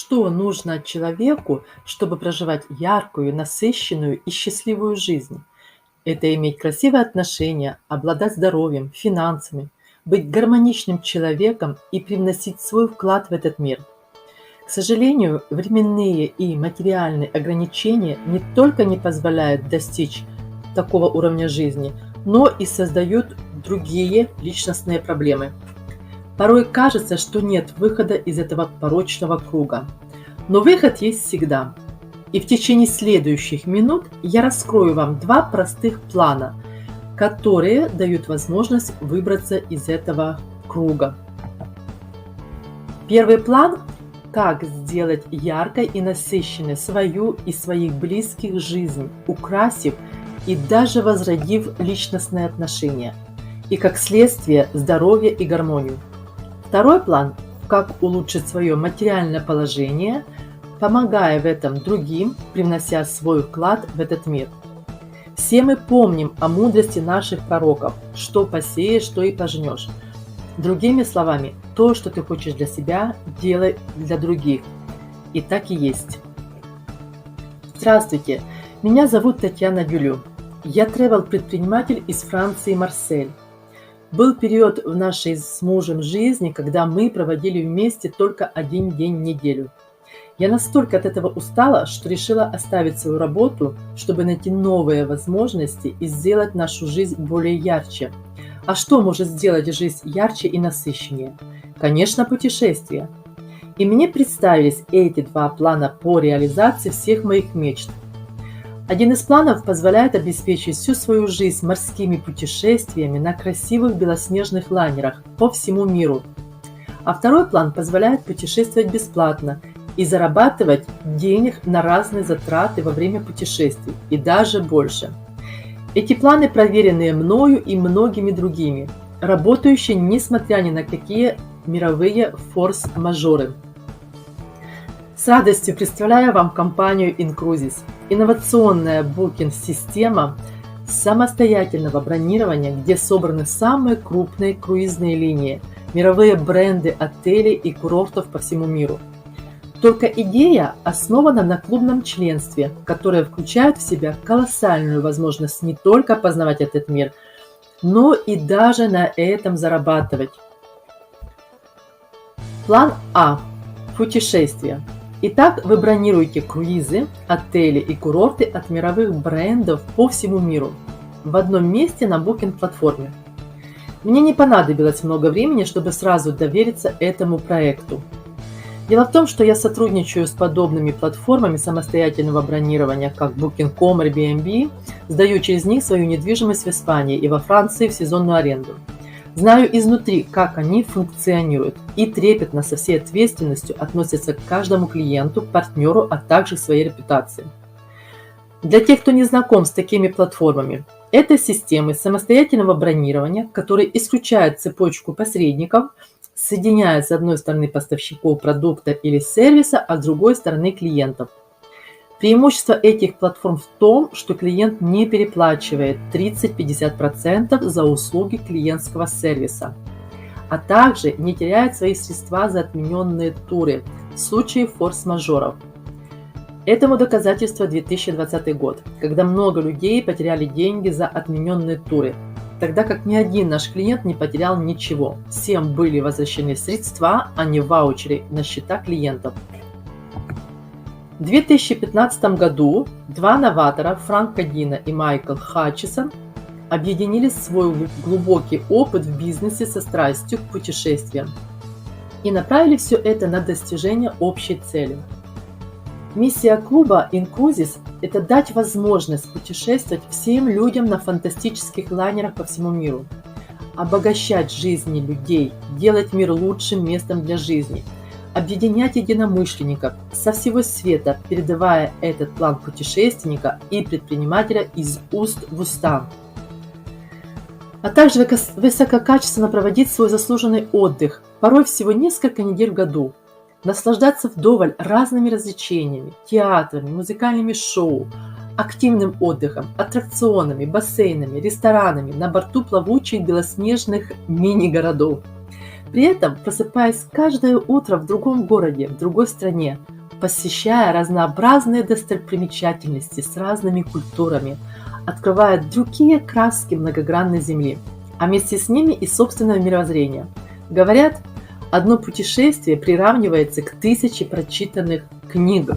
Что нужно человеку, чтобы проживать яркую, насыщенную и счастливую жизнь? Это иметь красивые отношения, обладать здоровьем, финансами, быть гармоничным человеком и привносить свой вклад в этот мир. К сожалению, временные и материальные ограничения не только не позволяют достичь такого уровня жизни, но и создают другие личностные проблемы. Порой кажется, что нет выхода из этого порочного круга. Но выход есть всегда. И в течение следующих минут я раскрою вам два простых плана, которые дают возможность выбраться из этого круга. Первый план – как сделать яркой и насыщенной свою и своих близких жизнь, украсив и даже возродив личностные отношения, и как следствие здоровье и гармонию. Второй план – как улучшить свое материальное положение, помогая в этом другим, привнося свой вклад в этот мир. Все мы помним о мудрости наших пророков: что посеешь, то и пожнешь. Другими словами, то, что ты хочешь для себя, делай для других. И так и есть. Здравствуйте, меня зовут Татьяна Гюлю. Я travel-предприниматель из Франции, Марсель. Был период в нашей с мужем жизни, когда мы проводили вместе только один день в неделю. Я настолько от этого устала, что решила оставить свою работу, чтобы найти новые возможности и сделать нашу жизнь более ярче. А что может сделать жизнь ярче и насыщеннее? Конечно, путешествия. И мне представились эти два плана по реализации всех моих мечт. Один из планов позволяет обеспечить всю свою жизнь морскими путешествиями на красивых белоснежных лайнерах по всему миру. А второй план позволяет путешествовать бесплатно и зарабатывать денег на разные затраты во время путешествий, и даже больше. Эти планы проверенные мною и многими другими, работающие несмотря ни на какие мировые форс-мажоры. С радостью представляю вам компанию Incruises, инновационная букинг-система самостоятельного бронирования, где собраны самые крупные круизные линии, мировые бренды отелей и курортов по всему миру. Только идея основана на клубном членстве, которое включает в себя колоссальную возможность не только познавать этот мир, но и даже на этом зарабатывать. План А. Путешествия. Итак, вы бронируете круизы, отели и курорты от мировых брендов по всему миру в одном месте на букинг-платформе. Мне не понадобилось много времени, чтобы сразу довериться этому проекту. Дело в том, что я сотрудничаю с подобными платформами самостоятельного бронирования, как Booking.com, Airbnb, сдаю через них свою недвижимость в Испании и во Франции в сезонную аренду. Знаю изнутри, как они функционируют, и трепетно со всей ответственностью относятся к каждому клиенту, партнеру, а также к своей репутации. Для тех, кто не знаком с такими платформами, это системы самостоятельного бронирования, которые исключают цепочку посредников, соединяя с одной стороны поставщиков продукта или сервиса, а с другой стороны клиентов. Преимущество этих платформ в том, что клиент не переплачивает 30-50% за услуги клиентского сервиса, а также не теряет свои средства за отмененные туры в случае форс-мажоров. Этому доказательство 2020 год, когда много людей потеряли деньги за отмененные туры, тогда как ни один наш клиент не потерял ничего. Всем были возвращены средства, а не ваучеры на счета клиентов. В 2015 году два новатора, Франк Кадина и Майкл Хатчисон, объединили свой глубокий опыт в бизнесе со страстью к путешествиям и направили все это на достижение общей цели. Миссия клуба Incruises – это дать возможность путешествовать всем людям на фантастических лайнерах по всему миру, обогащать жизни людей, делать мир лучшим местом для жизни, объединять единомышленников со всего света, передавая этот план путешественника и предпринимателя из уст в уста, а также высококачественно проводить свой заслуженный отдых, порой всего несколько недель в году, наслаждаться вдоволь разными развлечениями, театрами, музыкальными шоу, активным отдыхом, аттракционами, бассейнами, ресторанами на борту плавучих белоснежных мини-городов. При этом просыпаясь каждое утро в другом городе, в другой стране, посещая разнообразные достопримечательности с разными культурами, открывая другие краски многогранной Земли, а вместе с ними и собственное мировоззрение. Говорят, одно путешествие приравнивается к 1000 прочитанных книг.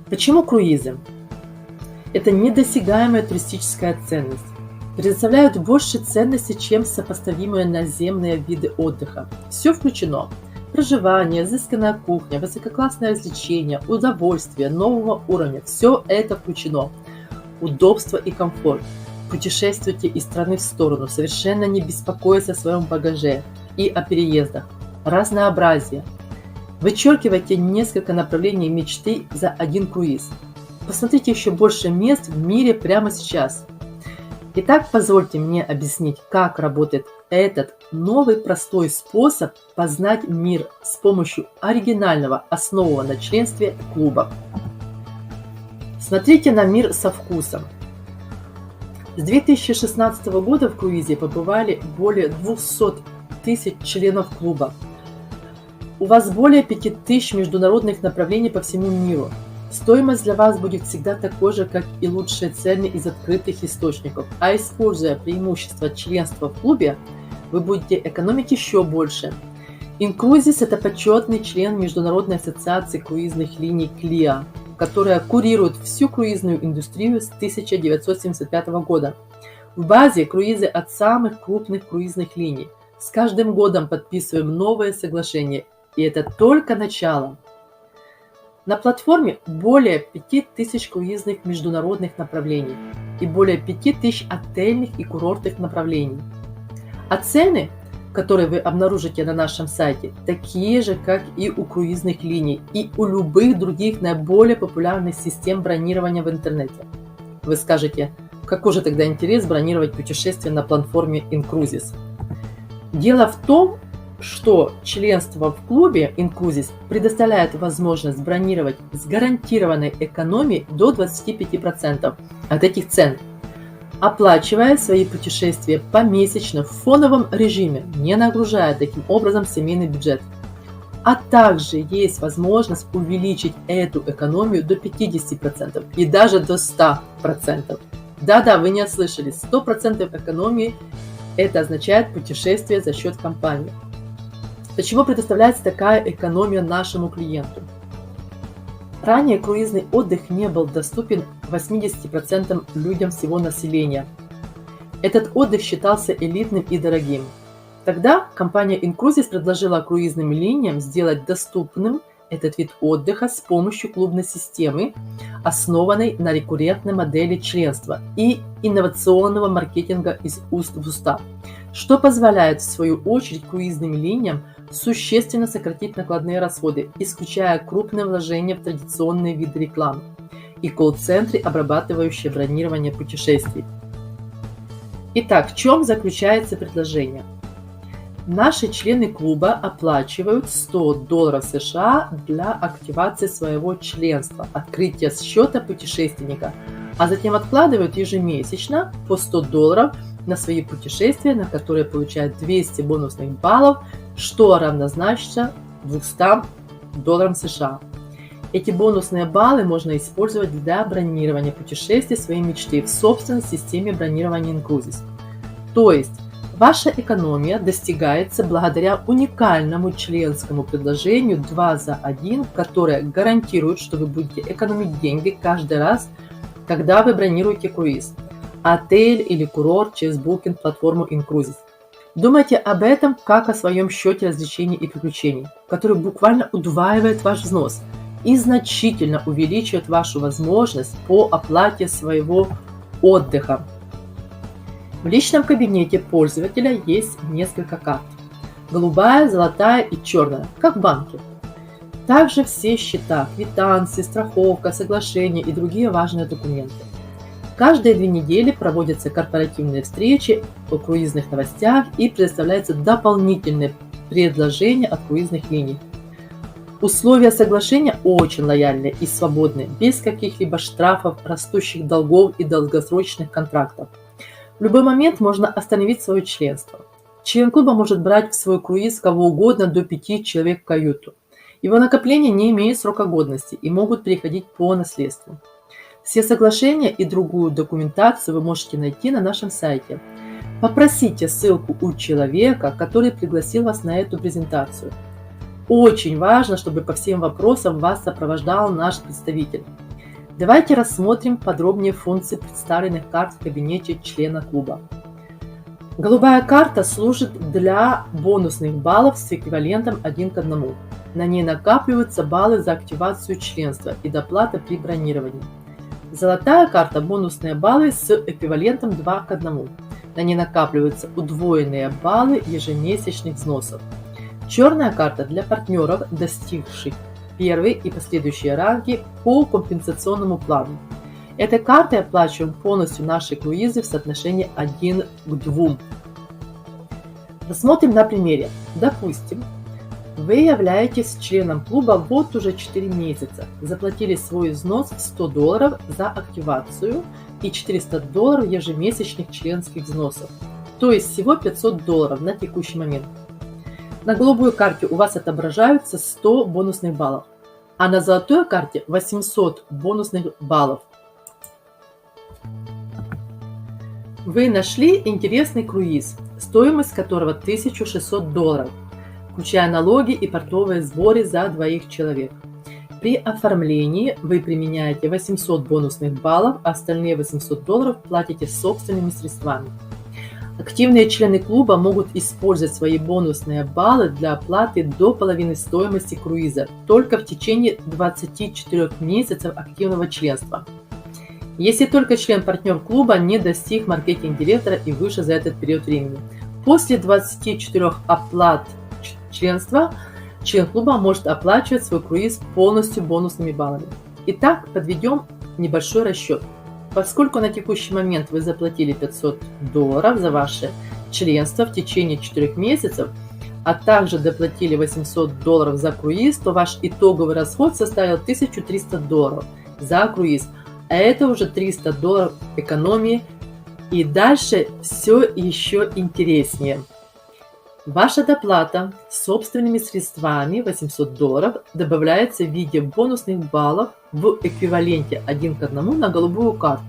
Почему круизы? Это недосягаемая туристическая ценность. Предоставляют больше ценности, чем сопоставимые наземные виды отдыха. Все включено. Проживание, изысканная кухня, высококлассное развлечение, удовольствие нового уровня. Все это включено. Удобство и комфорт. Путешествуйте из страны в сторону, совершенно не беспокоясь о своем багаже и о переездах. Разнообразие. Вычеркивайте несколько направлений мечты за один круиз. Посмотрите еще больше мест в мире прямо сейчас. Итак, позвольте мне объяснить, как работает этот новый простой способ познать мир с помощью оригинального, основанного на членстве клуба. Смотрите на мир со вкусом. С 2016 года в круизе побывали более 200 тысяч членов клуба. У вас более 5000 международных направлений по всему миру. Стоимость для вас будет всегда такой же, как и лучшие цены из открытых источников, а используя преимущества членства в клубе, вы будете экономить еще больше. Incruises – это почетный член Международной ассоциации круизных линий CLIA, которая курирует всю круизную индустрию с 1975 года. В базе круизы от самых крупных круизных линий. С каждым годом подписываем новые соглашения, и это только начало. На платформе более 5000 круизных международных направлений и более 5000 отельных и курортных направлений. А цены, которые вы обнаружите на нашем сайте, такие же, как и у круизных линий и у любых других наиболее популярных систем бронирования в интернете. Вы скажете, какой же тогда интерес бронировать путешествие на платформе Incruises? Дело в том, что членство в клубе Incruises предоставляет возможность бронировать с гарантированной экономией до 25% от этих цен, оплачивая свои путешествия помесячно в фоновом режиме, не нагружая таким образом семейный бюджет. А также есть возможность увеличить эту экономию до 50% и даже до 100%. Да-да, вы не ослышались, 100% экономии – это означает путешествие за счет компании. Почему предоставляется такая экономия нашему клиенту? Ранее круизный отдых не был доступен 80% людям всего населения. Этот отдых считался элитным и дорогим. Тогда компания Incruises предложила круизным линиям сделать доступным этот вид отдыха с помощью клубной системы, основанной на рекуррентной модели членства и инновационного маркетинга из уст в уста, что позволяет в свою очередь круизным линиям существенно сократить накладные расходы, исключая крупные вложения в традиционные виды рекламы и колл-центры, обрабатывающие бронирование путешествий. Итак, в чем заключается предложение? Наши члены клуба оплачивают $100 США для активации своего членства, открытия счета путешественника, а затем откладывают ежемесячно по $100 на свои путешествия, на которые получают 200 бонусных баллов, что равнозначно $200 США. Эти бонусные баллы можно использовать для бронирования путешествий своей мечты в собственной системе бронирования Incruises. То есть ваша экономия достигается благодаря уникальному членскому предложению 2 за 1, которое гарантирует, что вы будете экономить деньги каждый раз, когда вы бронируете круиз, отель или курорт через букинг-платформу Incruises. Думайте об этом как о своем счете развлечений и приключений, который буквально удваивает ваш взнос и значительно увеличивает вашу возможность по оплате своего отдыха. В личном кабинете пользователя есть несколько карт: голубая, золотая и черная, как в банке. Также все счета, квитанции, страховка, соглашения и другие важные документы. Каждые 2 недели проводятся корпоративные встречи о круизных новостях и предоставляются дополнительные предложения от круизных линий. Условия соглашения очень лояльные и свободные, без каких-либо штрафов, растущих долгов и долгосрочных контрактов. В любой момент можно остановить свое членство. Член клуба может брать в свой круиз кого угодно до 5 человек в каюту. Его накопления не имеют срока годности и могут переходить по наследству. Все соглашения и другую документацию вы можете найти на нашем сайте. Попросите ссылку у человека, который пригласил вас на эту презентацию. Очень важно, чтобы по всем вопросам вас сопровождал наш представитель. Давайте рассмотрим подробнее функции представленных карт в кабинете члена клуба. Голубая карта служит для бонусных баллов с эквивалентом 1 к 1. На ней накапливаются баллы за активацию членства и доплата при бронировании. Золотая карта – бонусные баллы с эквивалентом 2 к 1. На ней накапливаются удвоенные баллы ежемесячных взносов. Черная карта для партнеров, достигших первый и последующие ранги по компенсационному плану. Этой картой оплачиваем полностью наши круизы в соотношении 1 к 2. Рассмотрим на примере. Допустим, вы являетесь членом клуба вот уже 4 месяца, заплатили свой взнос в $100 за активацию и $400 ежемесячных членских взносов, то есть всего $500 на текущий момент. На голубой карте у вас отображаются 100 бонусных баллов, а на золотой карте 800 бонусных баллов. Вы нашли интересный круиз, стоимость которого $1600, включая налоги и портовые сборы за двоих человек. При оформлении вы применяете 800 бонусных баллов, а остальные $800 платите собственными средствами. Активные члены клуба могут использовать свои бонусные баллы для оплаты до половины стоимости круиза только в течение 24 месяцев активного членства. Если только член-партнер клуба не достиг маркетинг-директора и выше за этот период времени. После 24 оплат членства член клуба может оплачивать свой круиз полностью бонусными баллами. Итак, подведем небольшой расчет. Поскольку на текущий момент вы заплатили $500 за ваше членство в течение 4 месяцев, а также доплатили $800 за круиз, то ваш итоговый расход составил $1300 за круиз. А это уже $300 экономии. И дальше все еще интереснее. Ваша доплата собственными средствами $800 добавляется в виде бонусных баллов в эквиваленте 1 к 1 на голубую карту.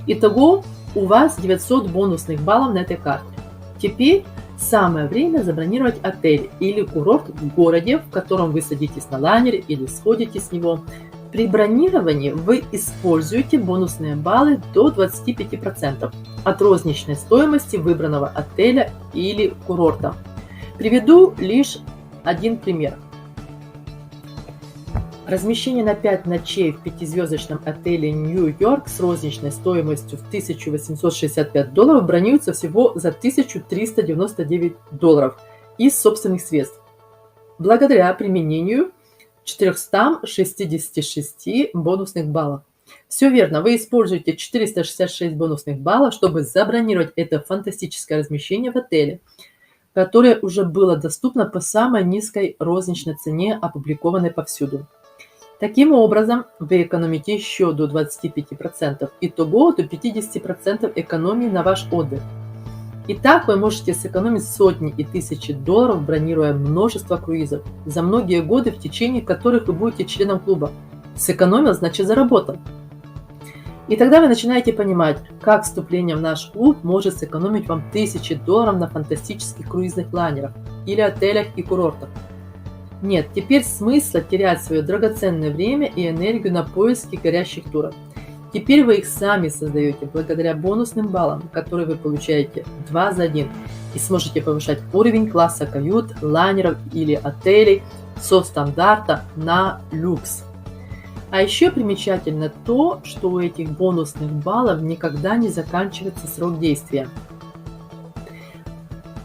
Итого у вас 900 бонусных баллов на этой карте. Теперь самое время забронировать отель или курорт в городе, в котором вы садитесь на лайнер или сходите с него. При бронировании вы используете бонусные баллы до 25% от розничной стоимости выбранного отеля или курорта. Приведу лишь один пример. Размещение на 5 ночей в 5-звездочном отеле Нью-Йорк с розничной стоимостью в $1865 бронируется всего за $1399 из собственных средств, благодаря применению 466 бонусных баллов. Все верно, вы используете 466 бонусных баллов, чтобы забронировать это фантастическое размещение в отеле, которое уже было доступно по самой низкой розничной цене, опубликованной повсюду. Таким образом, вы экономите еще до 25%, итого до 50% экономии на ваш отдых. Итак, вы можете сэкономить сотни и тысячи долларов, бронируя множество круизов за многие годы, в течение которых вы будете членом клуба. Сэкономил, значит заработал. И тогда вы начинаете понимать, как вступление в наш клуб может сэкономить вам тысячи долларов на фантастических круизных лайнерах или отелях и курортах. Нет, теперь смысла терять свое драгоценное время и энергию на поиски горящих туров. Теперь вы их сами создаете благодаря бонусным баллам, которые вы получаете 2 за 1, и сможете повышать уровень класса кают, лайнеров или отелей со стандарта на люкс. А еще примечательно то, что у этих бонусных баллов никогда не заканчивается срок действия.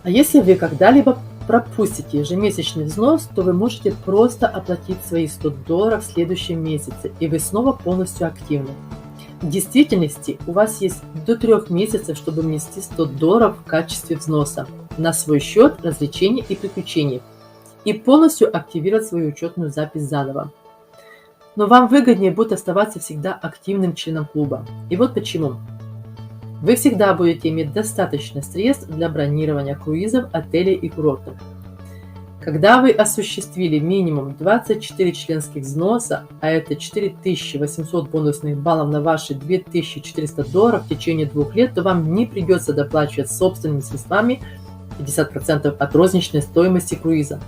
А если вы когда-либо пропустите ежемесячный взнос, то вы можете просто оплатить свои $100 в следующем месяце, и вы снова полностью активны. В действительности у вас есть до 3 месяцев, чтобы внести $100 в качестве взноса на свой счет развлечений и приключений и полностью активировать свою учетную запись заново. Но вам выгоднее будет оставаться всегда активным членом клуба. И вот почему. Вы всегда будете иметь достаточно средств для бронирования круизов, отелей и курортов. Когда вы осуществили минимум 24 членских взноса, а это 4800 бонусных баллов на ваши $2400 в течение 2 лет, то вам не придется доплачивать собственными средствами 50% от розничной стоимости круиза.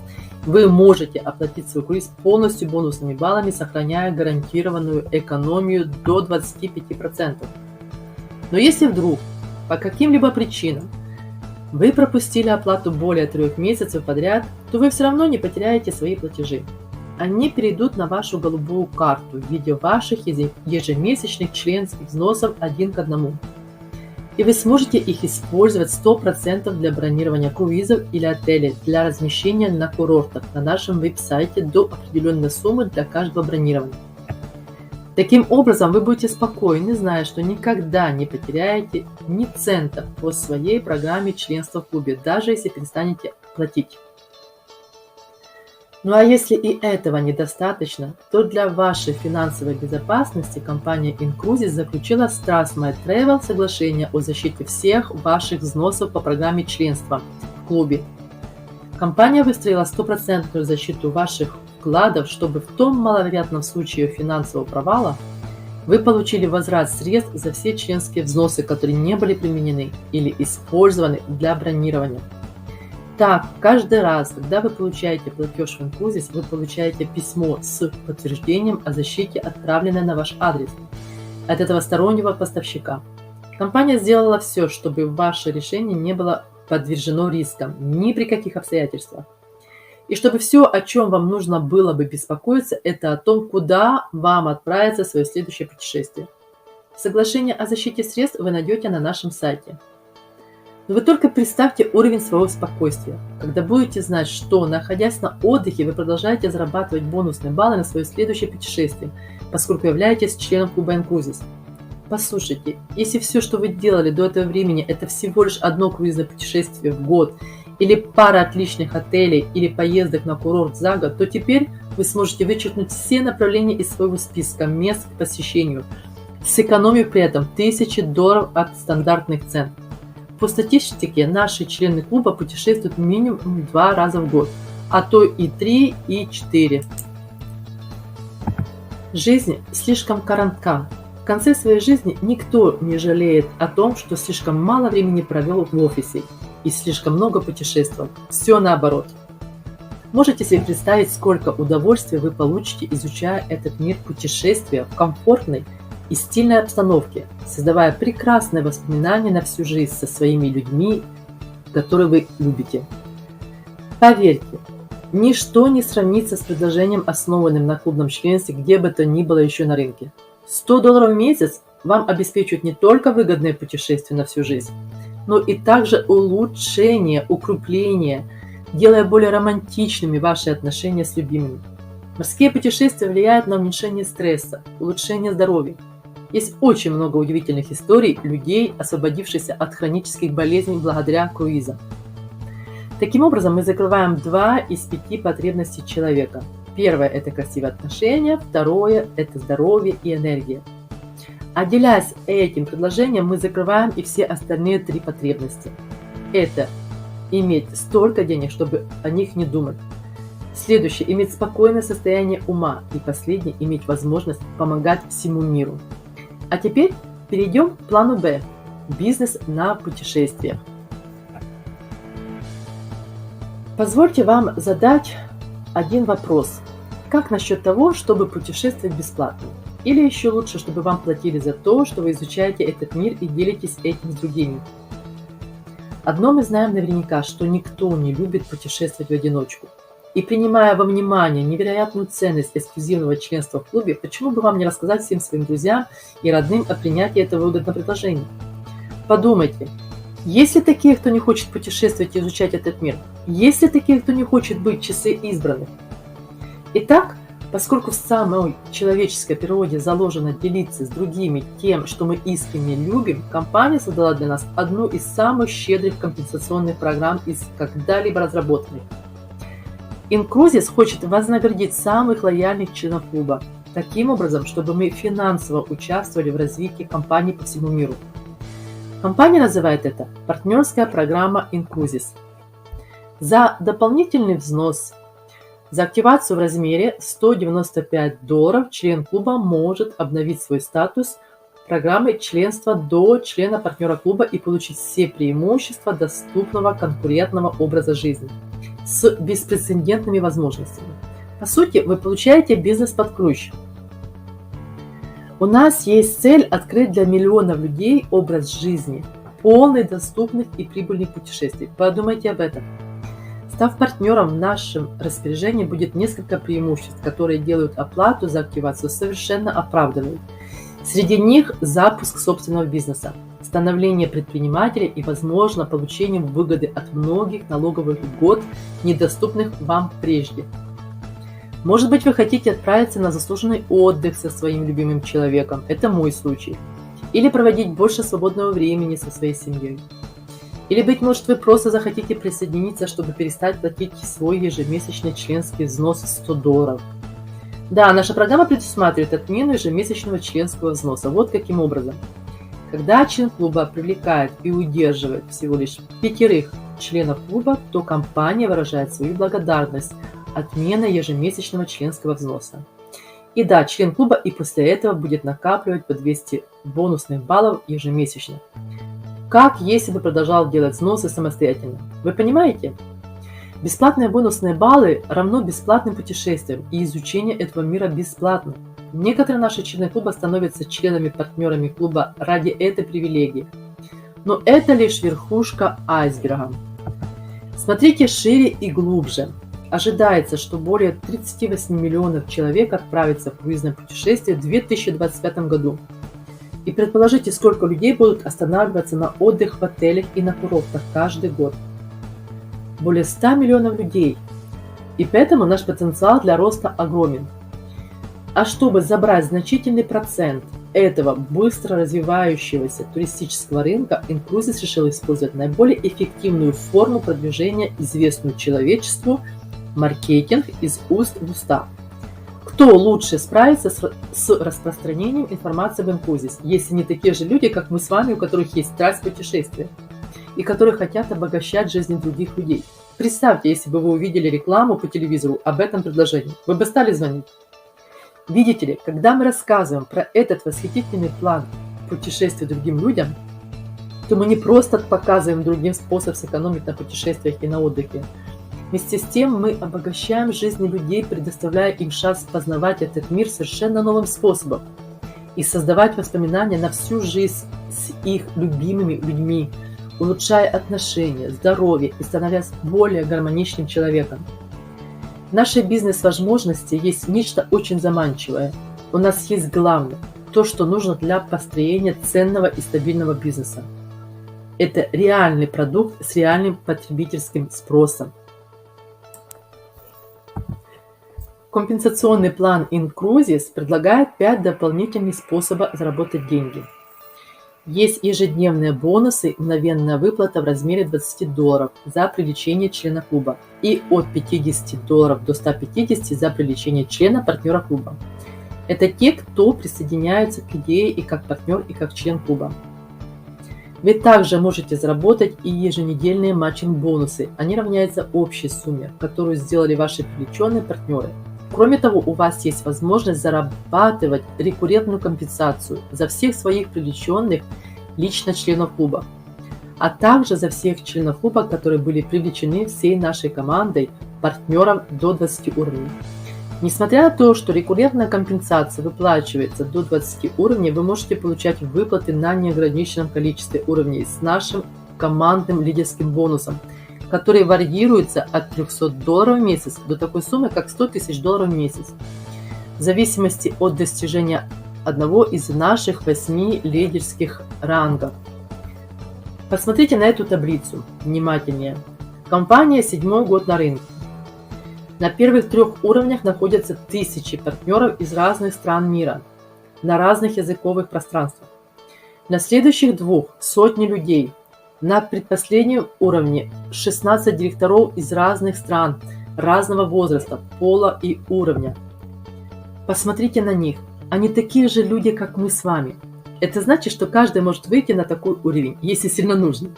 Вы можете оплатить свой круиз полностью бонусными баллами, сохраняя гарантированную экономию до 25%. Но если вдруг по каким-либо причинам вы пропустили оплату более 3 месяцев подряд, то вы все равно не потеряете свои платежи. Они перейдут на вашу голубую карту в виде ваших ежемесячных членских взносов 1 к 1. И вы сможете их использовать 100% для бронирования круизов или отелей, для размещения на курортах на нашем веб-сайте до определенной суммы для каждого бронирования. Таким образом, вы будете спокойны, зная, что никогда не потеряете ни цента по своей программе членства в клубе, даже если перестанете платить. Ну а если и этого недостаточно, то для вашей финансовой безопасности компания Incruises заключила с Trustmate Travel соглашение о защите всех ваших взносов по программе членства в клубе. Компания выстроила 100% защиту ваших вкладов, чтобы в том маловероятном случае финансового провала вы получили возврат средств за все членские взносы, которые не были применены или использованы для бронирования. Так, каждый раз, когда вы получаете платеж в Incruises, вы получаете письмо с подтверждением о защите, отправленное на ваш адрес от этого стороннего поставщика. Компания сделала все, чтобы ваше решение не было подвержено рискам ни при каких обстоятельствах. И чтобы все, о чем вам нужно было бы беспокоиться, это о том, куда вам отправиться в свое следующее путешествие. Соглашение о защите средств вы найдете на нашем сайте. Но вы только представьте уровень своего спокойствия, когда будете знать, что, находясь на отдыхе, вы продолжаете зарабатывать бонусные баллы на свое следующее путешествие, поскольку являетесь членом клуба Incruises. Послушайте, если все, что вы делали до этого времени, это всего лишь одно круизное путешествие в год, или пара отличных отелей, или поездок на курорт за год, то теперь вы сможете вычеркнуть все направления из своего списка мест к посещению, сэкономив при этом $1000 от стандартных цен. По статистике, наши члены клуба путешествуют минимум 2 раза в год, а то и 3, и 4. Жизнь слишком коротка. В конце своей жизни никто не жалеет о том, что слишком мало времени провел в офисе и слишком много путешествовал. Все наоборот. Можете себе представить, сколько удовольствия вы получите, изучая этот мир путешествия в комфортной и стильной обстановке, создавая прекрасные воспоминания на всю жизнь со своими людьми, которые вы любите. Поверьте, ничто не сравнится с предложением, основанным на клубном членстве, где бы то ни было еще на рынке. $100 в месяц вам обеспечивают не только выгодное путешествие на всю жизнь, но и также улучшение, укрепление, делая более романтичными ваши отношения с любимыми. Морские путешествия влияют на уменьшение стресса, улучшение здоровья. Есть очень много удивительных историй людей, освободившихся от хронических болезней благодаря круизам. Таким образом, мы закрываем 2 из 5 потребностей человека. Первое – это красивые отношения, второе – это здоровье и энергия. Отделяясь этим предложением, мы закрываем и все остальные 3 потребности. Это иметь столько денег, чтобы о них не думать. Следующее – иметь спокойное состояние ума. И последнее – иметь возможность помогать всему миру. А теперь перейдем к плану Б – бизнес на путешествиях. Позвольте вам задать один вопрос. Как насчет того, чтобы путешествовать бесплатно? Или еще лучше, чтобы вам платили за то, что вы изучаете этот мир и делитесь этим с другими? Одно мы знаем наверняка, что никто не любит путешествовать в одиночку. И принимая во внимание невероятную ценность эксклюзивного членства в клубе, почему бы вам не рассказать всем своим друзьям и родным о принятии этого выгодного предложения? Подумайте, есть ли такие, кто не хочет путешествовать и изучать этот мир? Есть ли такие, кто не хочет быть в числе избранных? Итак, поскольку в самой человеческой природе заложено делиться с другими тем, что мы искренне любим, компания создала для нас одну из самых щедрых компенсационных программ из когда-либо разработанных. Incruises хочет вознаградить самых лояльных членов клуба, таким образом, чтобы мы финансово участвовали в развитии компании по всему миру. Компания называет это партнерская программа Inclusis. За дополнительный взнос за активацию в размере $195 член клуба может обновить свой статус программы членства до члена партнера клуба и получить все преимущества доступного конкурентного образа жизни с беспрецедентными возможностями. По сути, вы получаете бизнес под ключ. У нас есть цель открыть для миллионов людей образ жизни, полный доступных и прибыльных путешествий. Подумайте об этом. Став партнером, в нашем распоряжении будет несколько преимуществ, которые делают оплату за активацию совершенно оправданной. Среди них запуск собственного бизнеса, становление предпринимателя и, возможно, получение выгоды от многих налоговых льгот, недоступных вам прежде. Может быть, вы хотите отправиться на заслуженный отдых со своим любимым человеком, это мой случай, или проводить больше свободного времени со своей семьей. Или, быть может, вы просто захотите присоединиться, чтобы перестать платить свой ежемесячный членский взнос $100. Да, наша программа предусматривает отмену ежемесячного членского взноса. Вот каким образом. Когда член клуба привлекает и удерживает всего лишь 5 членов клуба, то компания выражает свою благодарность отменой ежемесячного членского взноса. И да, член клуба и после этого будет накапливать по 200 бонусных баллов ежемесячно. Как если бы продолжал делать взносы самостоятельно? Вы понимаете? Бесплатные бонусные баллы равно бесплатным путешествиям, и изучение этого мира бесплатно. Некоторые наши члены клуба становятся членами-партнерами клуба ради этой привилегии. Но это лишь верхушка айсберга. Смотрите шире и глубже. Ожидается, что более 38 миллионов человек отправятся в круизное путешествие в 2025 году. И предположите, сколько людей будут останавливаться на отдых в отелях и на курортах каждый год. Более 100 миллионов людей. И поэтому наш потенциал для роста огромен. А чтобы забрать значительный процент этого быстро развивающегося туристического рынка, Inclusis решил использовать наиболее эффективную форму продвижения, известную человечеству, маркетинг из уст в уста. Кто лучше справится с распространением информации об Inclusis, если не такие же люди, как мы с вами, у которых есть страсть путешествия и которые хотят обогащать жизнь других людей? Представьте, если бы вы увидели рекламу по телевизору об этом предложении, вы бы стали звонить. Видите ли, когда мы рассказываем про этот восхитительный план путешествия другим людям, то мы не просто показываем другим способ сэкономить на путешествиях и на отдыхе. Вместе с тем мы обогащаем жизни людей, предоставляя им шанс познавать этот мир совершенно новым способом и создавать воспоминания на всю жизнь с их любимыми людьми, улучшая отношения, здоровье и становясь более гармоничным человеком. В нашей бизнес-возможности есть нечто очень заманчивое. У нас есть главное, то, что нужно для построения ценного и стабильного бизнеса. Это реальный продукт с реальным потребительским спросом. Компенсационный план Inclusis предлагает 5 дополнительных способов заработать деньги. Есть ежедневные бонусы, мгновенная выплата в размере $20 за привлечение члена клуба и от $50 до $150 за привлечение члена партнера клуба. Это те, кто присоединяется к идее и как партнер, и как член клуба. Вы также можете заработать и еженедельные матчинг-бонусы. Они равняются общей сумме, которую сделали ваши привлеченные партнеры. Кроме того, у вас есть возможность зарабатывать рекуррентную компенсацию за всех своих привлеченных лично членов клуба, а также за всех членов клуба, которые были привлечены всей нашей командой партнеров до 20 уровней. Несмотря на то, что рекуррентная компенсация выплачивается до 20 уровней, вы можете получать выплаты на неограниченном количестве уровней с нашим командным лидерским бонусом, которые варьируются от $300 в месяц до такой суммы, как $100 000 в месяц, в зависимости от достижения одного из наших 8 лидерских рангов. Посмотрите на эту таблицу внимательнее. Компания 7-й год на рынке. На первых 3 уровнях находятся тысячи партнеров из разных стран мира, на разных языковых пространствах. На следующих 2 сотни людей. На предпоследнем уровне 16 директоров из разных стран, разного возраста, пола и уровня. Посмотрите на них. Они такие же люди, как мы с вами. Это значит, что каждый может выйти на такой уровень, если сильно нужно.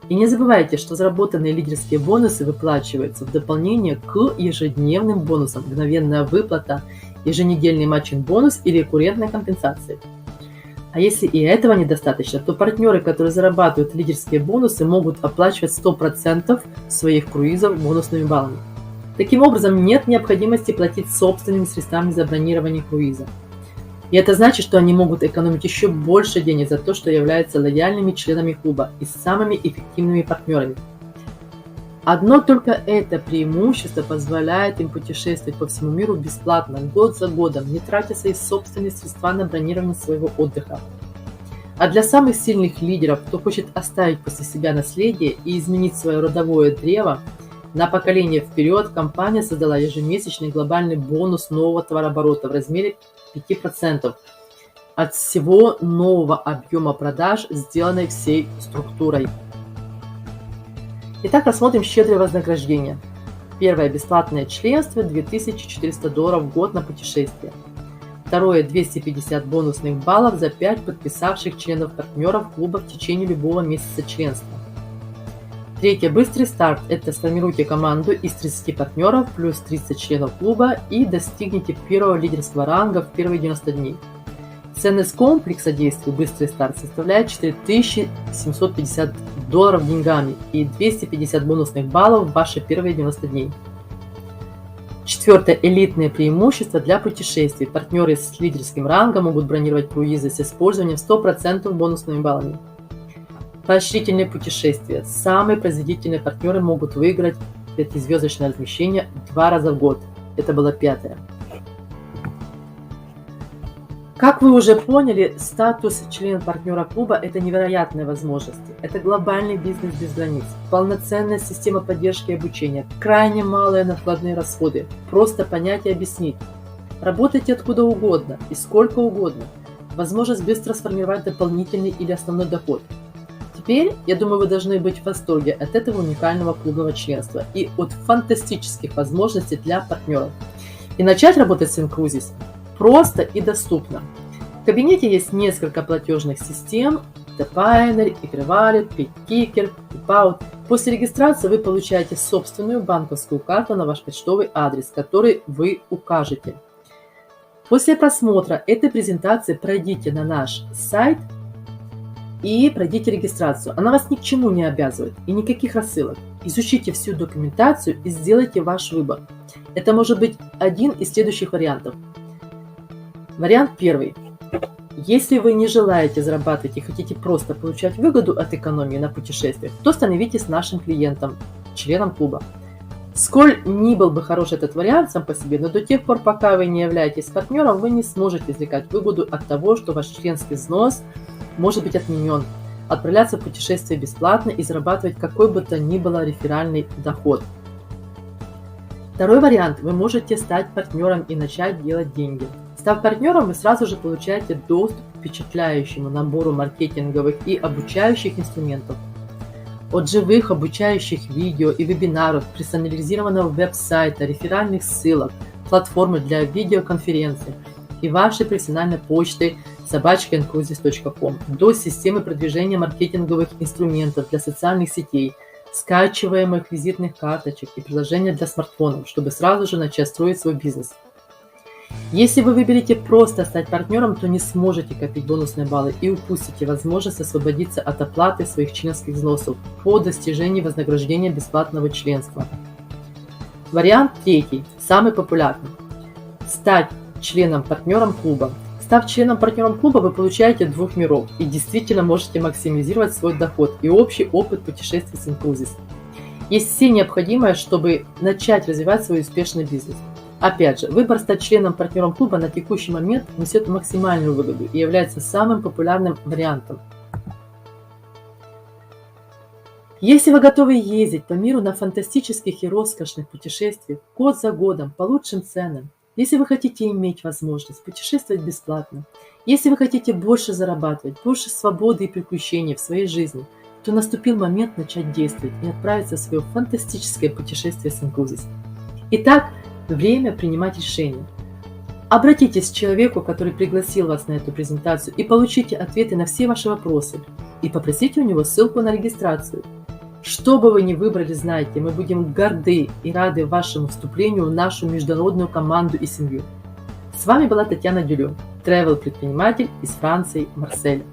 И не забывайте, что заработанные лидерские бонусы выплачиваются в дополнение к ежедневным бонусам, мгновенная выплата, еженедельный матчинг-бонус и рекуррентная компенсация. А если и этого недостаточно, то партнеры, которые зарабатывают лидерские бонусы, могут оплачивать 100% своих круизов бонусными баллами. Таким образом, нет необходимости платить собственными средствами за бронирование круиза. И это значит, что они могут экономить еще больше денег за то, что являются лояльными членами клуба и самыми эффективными партнерами. Одно только это преимущество позволяет им путешествовать по всему миру бесплатно, год за годом, не тратя свои собственные средства на бронирование своего отдыха. А для самых сильных лидеров, кто хочет оставить после себя наследие и изменить свое родовое древо, на поколение вперед компания создала ежемесячный глобальный бонус нового товарооборота в размере 5% от всего нового объема продаж, сделанной всей структурой. Итак, рассмотрим щедрое вознаграждение. Первое – бесплатное членство, $2400 в год на путешествие. Второе – 250 бонусных баллов за 5 подписавших членов-партнеров клуба в течение любого месяца членства. Третье – быстрый старт. Это сформируйте команду из 30 партнеров плюс 30 членов клуба и достигните первого лидерского ранга в первые 90 дней. Ценность комплекса действий «Быстрый старт» составляет $4750 деньгами и 250 бонусных баллов в ваши первые 90 дней. Четвертое – элитные преимущества для путешествий. Партнеры с лидерским рангом могут бронировать круизы с использованием 100% бонусными баллами. Поощрительные путешествия. Самые производительные партнеры могут выиграть 5-звездочное размещение 2 раза в год. Это было пятое. Как вы уже поняли, статус члена-партнера клуба – это невероятные возможности. Это глобальный бизнес без границ, полноценная система поддержки и обучения, крайне малые накладные расходы, просто понять и объяснить. Работайте откуда угодно и сколько угодно. Возможность быстро сформировать дополнительный или основной доход. Теперь, я думаю, вы должны быть в восторге от этого уникального клубного членства и от фантастических возможностей для партнеров. И начать работать с Incruises просто и доступно. В кабинете есть несколько платежных систем: Payoneer, Ecrivalid, PayKicker, PayPal. После регистрации вы получаете собственную банковскую карту на ваш почтовый адрес, который вы укажете. После просмотра этой презентации пройдите на наш сайт и пройдите регистрацию. Она вас ни к чему не обязывает и никаких рассылок. Изучите всю документацию и сделайте ваш выбор. Это может быть один из следующих вариантов. Вариант первый. Если вы не желаете зарабатывать и хотите просто получать выгоду от экономии на путешествиях, то становитесь нашим клиентом, членом клуба. Сколь ни был бы хорош этот вариант сам по себе, но до тех пор, пока вы не являетесь партнером, вы не сможете извлекать выгоду от того, что ваш членский взнос может быть отменен, отправляться в путешествие бесплатно и зарабатывать какой бы то ни было реферальный доход. Второй вариант. Вы можете стать партнером и начать делать деньги. Став партнером, вы сразу же получаете доступ к впечатляющему набору маркетинговых и обучающих инструментов. От живых обучающих видео и вебинаров, персонализированного веб-сайта, реферальных ссылок, платформы для видеоконференций и вашей профессиональной почты @incruises.com до системы продвижения маркетинговых инструментов для социальных сетей, скачиваемых визитных карточек и приложения для смартфонов, чтобы сразу же начать строить свой бизнес. Если вы выберете просто стать партнером, то не сможете копить бонусные баллы и упустите возможность освободиться от оплаты своих членских взносов по достижении вознаграждения бесплатного членства. Вариант третий, самый популярный. Стать членом-партнером клуба. Став членом-партнером клуба, вы получаете 2 миров и действительно можете максимизировать свой доход и общий опыт путешествий с Incruises. Есть все необходимое, чтобы начать развивать свой успешный бизнес. Опять же, выбор стать членом-партнером клуба на текущий момент несет максимальную выгоду и является самым популярным вариантом. Если вы готовы ездить по миру на фантастических и роскошных путешествиях год за годом по лучшим ценам, если вы хотите иметь возможность путешествовать бесплатно, если вы хотите больше зарабатывать, больше свободы и приключений в своей жизни, то наступил момент начать действовать и отправиться в свое фантастическое путешествие с Incruises. Итак, время принимать решения. Обратитесь к человеку, который пригласил вас на эту презентацию, и получите ответы на все ваши вопросы. И попросите у него ссылку на регистрацию. Что бы вы ни выбрали, знайте, мы будем горды и рады вашему вступлению в нашу международную команду и семью. С вами была Татьяна Дюлю, travel-предприниматель из Франции, Марселя.